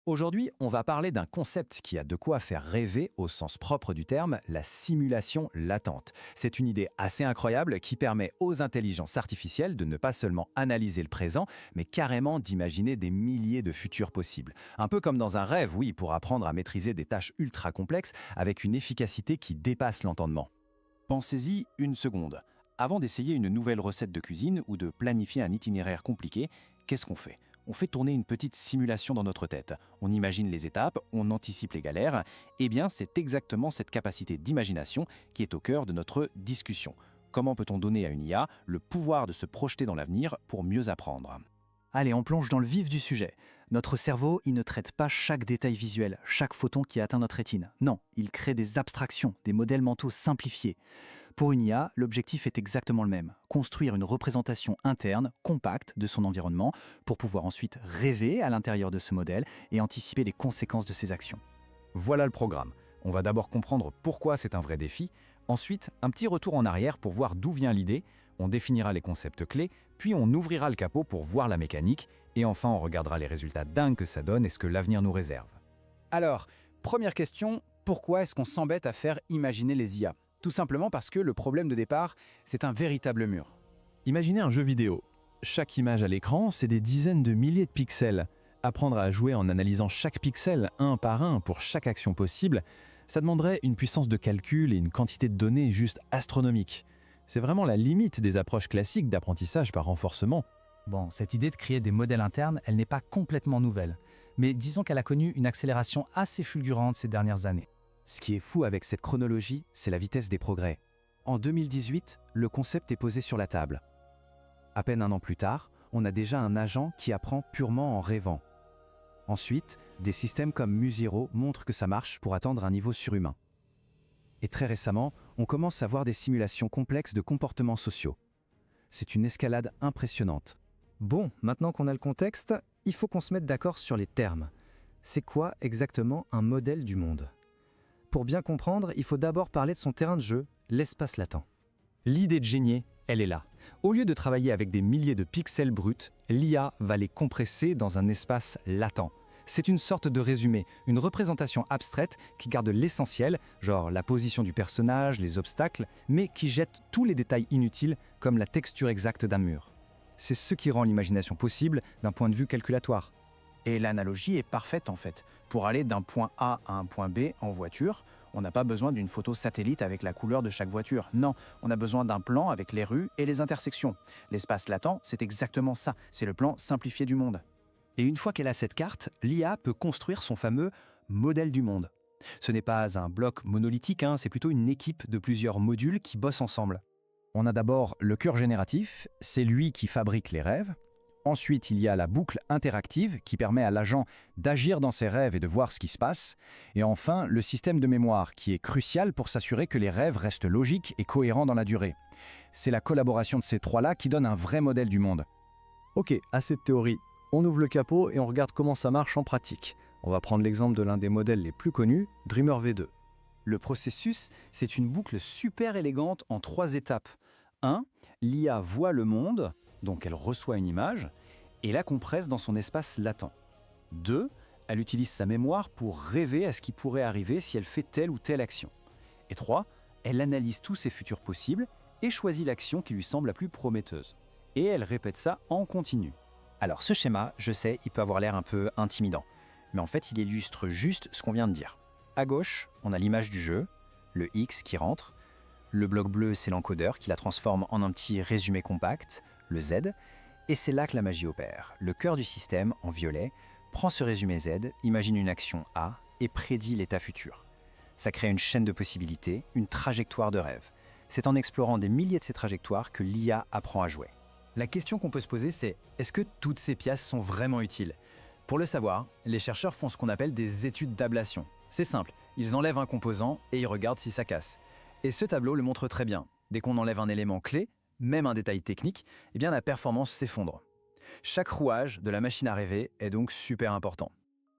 Aujourd'hui, on va parler d'un concept qui a de quoi faire rêver au sens propre du terme, la simulation latente. C'est une idée assez incroyable qui permet aux intelligences artificielles de ne pas seulement analyser le présent, mais carrément d'imaginer des milliers de futurs possibles. Un peu comme dans un rêve, oui, pour apprendre à maîtriser des tâches ultra complexes avec une efficacité qui dépasse l'entendement. Pensez-y une seconde. Avant d'essayer une nouvelle recette de cuisine ou de planifier un itinéraire compliqué, qu'est-ce qu'on fait? On fait tourner une petite simulation dans notre tête. On imagine les étapes, on anticipe les galères. Eh bien, c'est exactement cette capacité d'imagination qui est au cœur de notre discussion. Comment peut-on donner à une IA le pouvoir de se projeter dans l'avenir pour mieux apprendre? Allez, on plonge dans le vif du sujet. Notre cerveau, il ne traite pas chaque détail visuel, chaque photon qui atteint notre rétine. Non, il crée des abstractions, des modèles mentaux simplifiés. Pour une IA, l'objectif est exactement le même. Construire une représentation interne, compacte de son environnement, pour pouvoir ensuite rêver à l'intérieur de ce modèle et anticiper les conséquences de ses actions. Voilà le programme. On va d'abord comprendre pourquoi c'est un vrai défi, ensuite un petit retour en arrière pour voir d'où vient l'idée, on définira les concepts clés, puis on ouvrira le capot pour voir la mécanique, et enfin on regardera les résultats dingues que ça donne et ce que l'avenir nous réserve. Alors, première question, pourquoi est-ce qu'on s'embête à faire imaginer les IA? Tout simplement parce que le problème de départ, c'est un véritable mur. Imaginez un jeu vidéo. Chaque image à l'écran, c'est des dizaines de milliers de pixels. Apprendre à jouer en analysant chaque pixel un par un pour chaque action possible, ça demanderait une puissance de calcul et une quantité de données juste astronomique. C'est vraiment la limite des approches classiques d'apprentissage par renforcement. Bon, cette idée de créer des modèles internes, elle n'est pas complètement nouvelle. Mais disons qu'elle a connu une accélération assez fulgurante ces dernières années. Ce qui est fou avec cette chronologie, c'est la vitesse des progrès. En 2018, le concept est posé sur la table. À peine un an plus tard, on a déjà un agent qui apprend purement en rêvant. Ensuite, des systèmes comme Musiro montrent que ça marche pour atteindre un niveau surhumain. Et très récemment, on commence à voir des simulations complexes de comportements sociaux. C'est une escalade impressionnante. Bon, maintenant qu'on a le contexte, il faut qu'on se mette d'accord sur les termes. C'est quoi exactement un modèle du monde ? Pour bien comprendre, il faut d'abord parler de son terrain de jeu, l'espace latent. L'idée de génie, elle est là. Au lieu de travailler avec des milliers de pixels bruts, l'IA va les compresser dans un espace latent. C'est une sorte de résumé, une représentation abstraite qui garde l'essentiel, genre la position du personnage, les obstacles, mais qui jette tous les détails inutiles comme la texture exacte d'un mur. C'est ce qui rend l'imagination possible d'un point de vue calculatoire. Et l'analogie est parfaite en fait. Pour aller d'un point A à un point B en voiture, on n'a pas besoin d'une photo satellite avec la couleur de chaque voiture. Non, on a besoin d'un plan avec les rues et les intersections. L'espace latent, c'est exactement ça. C'est le plan simplifié du monde. Et une fois qu'elle a cette carte, l'IA peut construire son fameux modèle du monde. Ce n'est pas un bloc monolithique, c'est plutôt une équipe de plusieurs modules qui bossent ensemble. On a d'abord le cœur génératif, c'est lui qui fabrique les rêves. Ensuite, il y a la boucle interactive qui permet à l'agent d'agir dans ses rêves et de voir ce qui se passe. Et enfin, le système de mémoire qui est crucial pour s'assurer que les rêves restent logiques et cohérents dans la durée. C'est la collaboration de ces trois-là qui donne un vrai modèle du monde. Ok, assez de théorie. On ouvre le capot et on regarde comment ça marche en pratique. On va prendre l'exemple de l'un des modèles les plus connus, Dreamer V2. Le processus, c'est une boucle super élégante en 3 étapes. 1. L'IA voit le monde, donc elle reçoit une image, et la compresse dans son espace latent. 2. Elle utilise sa mémoire pour rêver à ce qui pourrait arriver si elle fait telle ou telle action. Et 3. Elle analyse tous ses futurs possibles et choisit l'action qui lui semble la plus prometteuse. Et elle répète ça en continu. Alors ce schéma, je sais, il peut avoir l'air un peu intimidant, mais en fait il illustre juste ce qu'on vient de dire. À gauche, on a l'image du jeu, le X qui rentre, le bloc bleu c'est l'encodeur qui la transforme en un petit résumé compact, le Z, et c'est là que la magie opère. Le cœur du système, en violet, prend ce résumé Z, imagine une action A et prédit l'état futur. Ça crée une chaîne de possibilités, une trajectoire de rêve. C'est en explorant des milliers de ces trajectoires que l'IA apprend à jouer. La question qu'on peut se poser, c'est est-ce que toutes ces pièces sont vraiment utiles ? Pour le savoir, les chercheurs font ce qu'on appelle des études d'ablation. C'est simple, ils enlèvent un composant et ils regardent si ça casse. Et ce tableau le montre très bien. Dès qu'on enlève un élément clé, même un détail technique, eh bien la performance s'effondre. Chaque rouage de la machine à rêver est donc super important.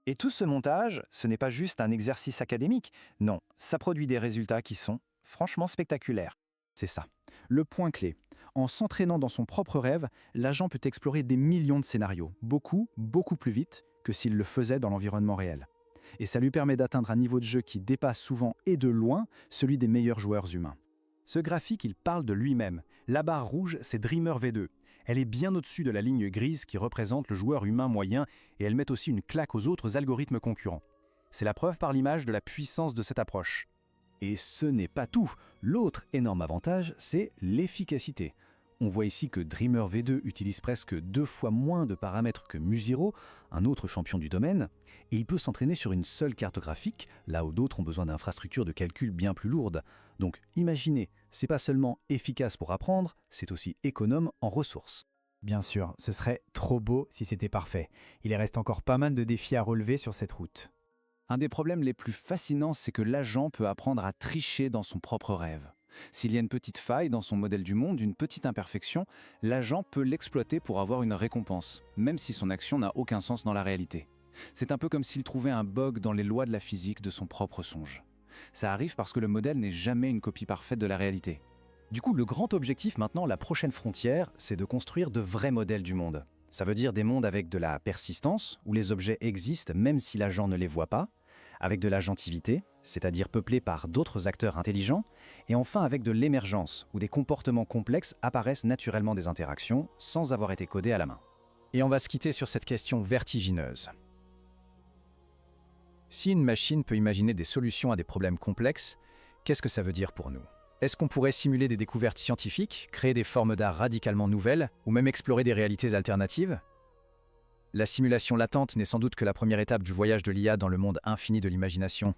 Et tout ce montage, ce n'est pas juste un exercice académique. Non, ça produit des résultats qui sont franchement spectaculaires. C'est ça, le point clé. En s'entraînant dans son propre rêve, l'agent peut explorer des millions de scénarios, beaucoup plus vite que s'il le faisait dans l'environnement réel. Et ça lui permet d'atteindre un niveau de jeu qui dépasse souvent et de loin celui des meilleurs joueurs humains. Ce graphique, il parle de lui-même. La barre rouge, c'est Dreamer V2. Elle est bien au-dessus de la ligne grise qui représente le joueur humain moyen et elle met aussi une claque aux autres algorithmes concurrents. C'est la preuve par l'image de la puissance de cette approche. Et ce n'est pas tout. L'autre énorme avantage, c'est l'efficacité. On voit ici que Dreamer V2 utilise presque 2 fois moins de paramètres que Musiro, un autre champion du domaine, et il peut s'entraîner sur une seule carte graphique, là où d'autres ont besoin d'infrastructures de calcul bien plus lourdes. Donc imaginez, c'est pas seulement efficace pour apprendre, c'est aussi économe en ressources. Bien sûr, ce serait trop beau si c'était parfait. Il reste encore pas mal de défis à relever sur cette route. Un des problèmes les plus fascinants, c'est que l'agent peut apprendre à tricher dans son propre rêve. S'il y a une petite faille dans son modèle du monde, une petite imperfection, l'agent peut l'exploiter pour avoir une récompense, même si son action n'a aucun sens dans la réalité. C'est un peu comme s'il trouvait un bug dans les lois de la physique de son propre songe. Ça arrive parce que le modèle n'est jamais une copie parfaite de la réalité. Du coup, le grand objectif maintenant, la prochaine frontière, c'est de construire de vrais modèles du monde. Ça veut dire des mondes avec de la persistance, où les objets existent même si l'agent ne les voit pas, avec de l'agentivité, c'est-à-dire peuplés par d'autres acteurs intelligents, et enfin avec de l'émergence, où des comportements complexes apparaissent naturellement des interactions, sans avoir été codés à la main. Et on va se quitter sur cette question vertigineuse. Si une machine peut imaginer des solutions à des problèmes complexes, qu'est-ce que ça veut dire pour nous? Est-ce qu'on pourrait simuler des découvertes scientifiques, créer des formes d'art radicalement nouvelles, ou même explorer des réalités alternatives? La simulation latente n'est sans doute que la première étape du voyage de l'IA dans le monde infini de l'imagination.